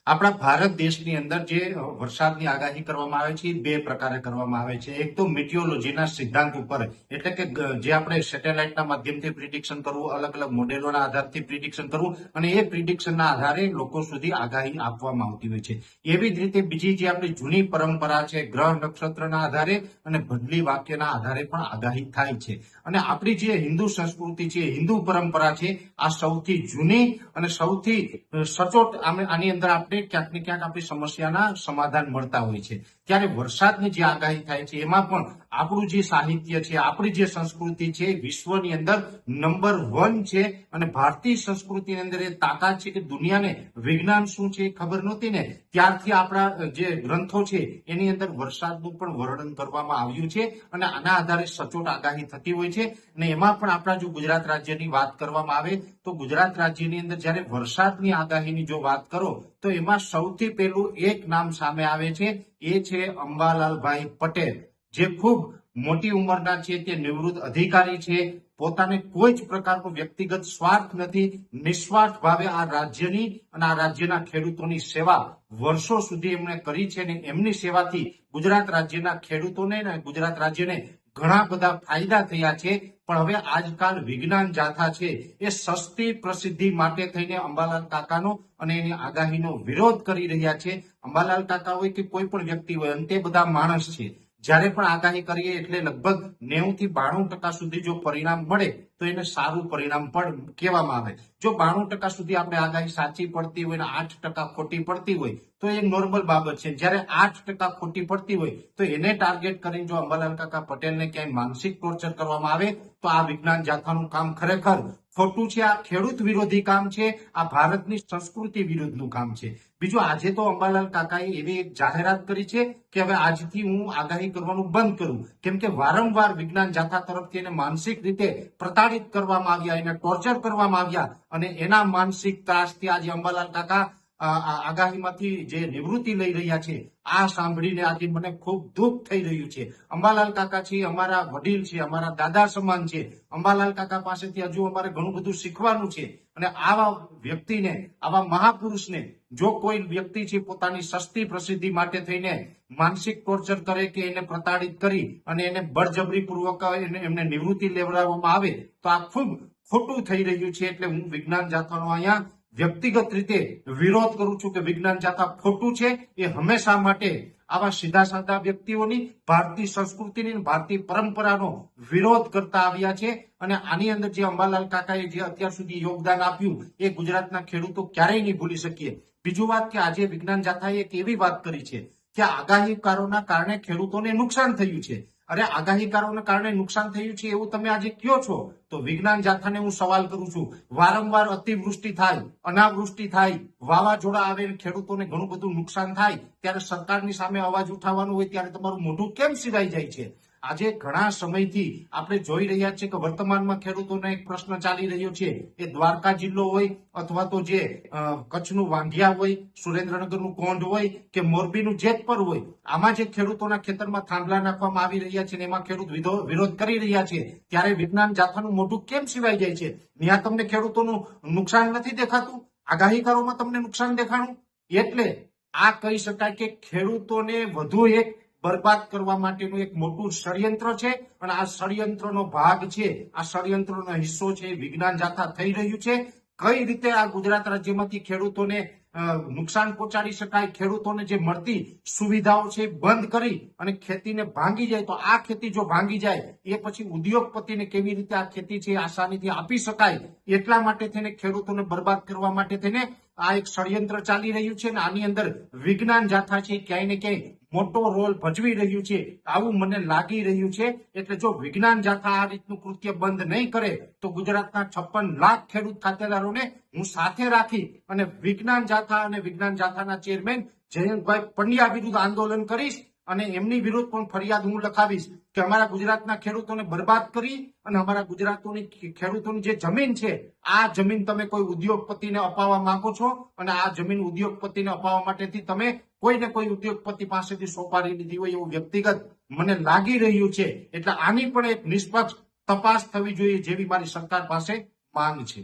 આપણા ભારત દેશની અંદર જે વરસાદની આગાહી કરવામાં આવે છે એ બે પ્રકારે કરવામાં આવે છે. એક તો મિટિયોલોજીના સિદ્ધાંત ઉપર, એટલે કે જે આપણે સેટેલાઇટના માધ્યમથી પ્રિડિક્શન કરવું, અલગ અલગ મોડેલોના આધારથી પ્રિડિક્શન કરવું અને એ પ્રિડિક્શનના આધારે લોકો સુધી આગાહી આપવામાં આવતી હોય છે. એવી જ રીતે બીજી જે આપણી જૂની પરંપરા છે, ગ્રહ નક્ષત્રના આધારે અને બદલી વાક્યના આધારે પણ આગાહી થાય છે. અને આપણી જે હિન્દુ સંસ્કૃતિ છે, હિન્દુ પરંપરા છે, આ સૌથી જૂની અને સૌથી સચોટ. આની અંદર આપણે ક્યાંક ને ક્યાંક આપણી સમસ્યાના સમાધાન મળતા હોય છે. ત્યારે વરસાદની જે આગાહી થાય છે એમાં પણ આપણું જે સાહિત્ય છે, આપણી જે સંસ્કૃતિ છે, વિશ્વની અંદર નંબર 1 છે. અને ભારતીય સંસ્કૃતિની અંદર એ તાકાત છે કે દુનિયાને વિજ્ઞાન શું છે એ ખબર નહોતી ને, ત્યારથી આપણા જે ગ્રંથો છે એની અંદર વરસાદનું પણ વર્ણન કરવામાં આવ્યું છે અને આના આધારે સચોટ આગાહી થતી હોય છે. અને એમાં પણ આપણા જો ગુજરાત રાજ્યની વાત કરવામાં આવે તો ગુજરાત રાજ્યની અંદર જ્યારે વરસાદની આગાહીની જો વાત કરો તો એમાં સૌથી પહેલું એક નામ સામે આવે છે, એ છે અંબાલાલભાઈ પટેલ, જે ખૂબ મોટી ઉંમરના છે, તે નિવૃત્ત અધિકારી છે. પોતાને કોઈ જ પ્રકારનો વ્યક્તિગત સ્વાર્થ નથી, નિસ્વાર્થ ભાવે આ રાજ્યની અને આ રાજ્યના ખેડૂતોની સેવા વર્ષો સુધી એમણે કરી છે અને એમની સેવાથી ગુજરાત રાજ્યના ખેડૂતોને અને ગુજરાત રાજ્યને ઘણા બધા ફાયદા થયા છે. પણ હવે આજકાલ વિજ્ઞાન જાથા છે એ સસ્તી પ્રસિદ્ધિ માટે થઈને અંબાલાલ કાકાનો અને એની આગાહીનો વિરોધ કરી રહ્યા છે. અંબાલાલ કાકા હોય કે કોઈ પણ વ્યક્તિ હોય, અંતે બધા માણસ છે. જ્યારે પણ આગાહી કરીએ એટલે લગભગ 90 થી 92% સુધી જો પરિણામ મળે તો એને સારું પરિણામ પણ કહેવામાં આવે. જો 92% સુધી આપણે આગાહી સાચી પડતી હોય અને 8% ખોટી પડતી હોય તો એ નોર્મલ બાબત છે. જ્યારે 8% ખોટી પડતી હોય તો એને ટાર્ગેટ કરીને જો અંબાલાલ કાકા પટેલને ક્યાંય માનસિક ટોર્ચર કરવામાં આવે તો આ વિજ્ઞાન જાથાનું કામ ખરેખર ખોટું છે. આ ખેડૂત વિરોધી કામ છે, આ ભારતની સંસ્કૃતિ વિરુદ્ધનું કામ છે. બીજું, આજે તો અંબાલાલ કાકાએ એવી એક જાહેરાત કરી છે કે હવે આજથી હું આગાહી કરવાનું બંધ કરું, કેમ કે વારંવાર વિજ્ઞાન જાથા તરફથી એને માનસિક રીતે પ્રતાડિત કરવામાં આવ્યા, એને ટોર્ચર કરવામાં આવ્યા અને એના માનસિક ત્રાસથી આજે અંબાલાલ કાકા આગાહીમાંથી જે નિવૃત્તિ લઈ રહ્યા છે. આ સાંભળીને આજે મને ખૂબ દુઃખ થઈ રહ્યું છે. અંબાલાલ કાકા છે અમારા વડીલ છે, અમારા દાદા સમાન છે. અંબાલાલ કાકા પાસેથી હજુ અમારે ઘણું બધું શીખવાનું છે. અને આવા વ્યક્તિને, આવા મહાપુરુષને જો કોઈ વ્યક્તિ છે પોતાની સસ્તી પ્રસિદ્ધિ માટે થઈને માનસિક ટોર્ચર કરે કે એને પ્રતાડિત કરી અને એને બળજબરી પૂર્વક એમને નિવૃત્તિ લેવડાવવામાં આવે તો આ ખૂબ ખોટું થઈ રહ્યું છે. એટલે હું વિજ્ઞાન જાથાનો અહીંયા વ્યક્તિગત રીતે વિરોધ કરું છું કે વિજ્ઞાન જાથા ખોટું છે. એ હંમેશા માટે આવા સીધા સાધા વ્યક્તિઓની, ભારતીય સંસ્કૃતિની, ભારતીય પરંપરાનો વિરોધ કરતા આવ્યા છે. અને આની અંદર જે અંબાલાલ કાકાએ જે અત્યાર સુધી યોગદાન આપ્યું એ ગુજરાતના ખેડૂતો ક્યારેય નહીં ભૂલી શકીએ. બીજું વાત કે આજે વિજ્ઞાન જાથાએ એક એવી વાત કરી છે કે આગાહીકારોના કારણે ખેડૂતોને નુકસાન થયું છે. અરે, આગાહીકારોના કારણે નુકસાન થયું છે એવું તમે આજે કહો છો તો વિજ્ઞાન જાથાને હું સવાલ કરું છું, વારંવાર અતિવૃષ્ટિ થાય, અનાવૃષ્ટિ થાય, વાવાઝોડા આવે, ખેડૂતોને ઘણું બધું નુકસાન થાય, ત્યારે સરકારની સામે અવાજ ઉઠાવવાનું હોય ત્યારે તમારું મોઢું કેમ સિરાઈ જાય છે? આજે ઘણા સમયથી આપણે જોઈ રહ્યા છીએ કે વર્તમાનમાં ખેડૂતોને એક પ્રશ્ન ચાલી રહ્યો છે, એ દ્વારકા જિલ્લો હોય અથવા તો જે કચ્છનું વાંઢિયા હોય, સુરેન્દ્રનગરનું કોંઢ હોય કે મોરબીનું જેતપર હોય, આમાં જે ખેડૂતોના ખેતરમાં થાંભલા નાખવામાં આવી રહ્યા છે અને એમાં ખેડૂત વિરોધ કરી રહ્યા છે, ત્યારે વિજ્ઞાન જાથાનું મોઢું કેમ સિવાય જાય છે? ત્યાં તમને ખેડૂતોનું નુકસાન નથી દેખાતું? આગાહીકારોમાં તમને નુકસાન દેખાણું? એટલે આ કહી શકાય કે ખેડૂતોને વધુ એક બરબાદ કરવા માટેનું એક મોટું ષડયંત્ર છે. અને આ ષડયંત્રનો ભાગ છે, આ ષડયંત્રનો હિસ્સો છે વિજ્ઞાન જાથા થઈ રહ્યું છે. કઈ રીતે આ ગુજરાત રાજ્યમાંથી ખેડૂતોને નુકસાન પહોંચાડી શકાય, ખેડૂતોને જે મળતી સુવિધાઓ છે બંધ કરી અને ખેતીને ભાંગી જાય, તો આ ખેતી જો ભાંગી જાય એ પછી ઉદ્યોગપતિને કેવી રીતે આ ખેતી છે આસાનીથી આપી શકાય, એટલા માટે થઈને ખેડૂતોને બરબાદ કરવા માટે થઈને આ એક ષડયંત્ર ચાલી રહ્યું છે. અને આની અંદર વિજ્ઞાન જાથા છે ક્યાંય ને ક્યાંય મોટો રોલ ભજવી રહ્યું છે, આવું મને લાગી રહ્યું છે. એટલે જો વિજ્ઞાન જાથા આ રીતનું કૃત્ય બંધ નહીં કરે તો ગુજરાતના 56 લાખ ખેડૂત ખાતેદારોને હું સાથે રાખી અને વિજ્ઞાન જાથા અને વિજ્ઞાન જાથાના ચેરમેન જયંતભાઈ પંડ્યા વિરુદ્ધ આંદોલન કરીશ અને એમની વિરુદ્ધ પણ ફરિયાદ હું લખાવીશ કે અમારા ગુજરાતના ખેડૂતોને બરબાદ કરી અને અમારા ખેડૂતોની જે જમીન છે, આ જમીન તમે કોઈ ઉદ્યોગપતિને અપાવવા માંગો છો અને આ જમીન ઉદ્યોગપતિને અપાવવા માટેથી તમે કોઈને કોઈ ઉદ્યોગપતિ પાસેથી સોપારી લીધી હોય એવું વ્યક્તિગત મને લાગી રહ્યું છે. એટલે આની પણ એક નિષ્પક્ષ તપાસ થવી જોઈએ જેવી મારી સરકાર પાસે માંગ છે.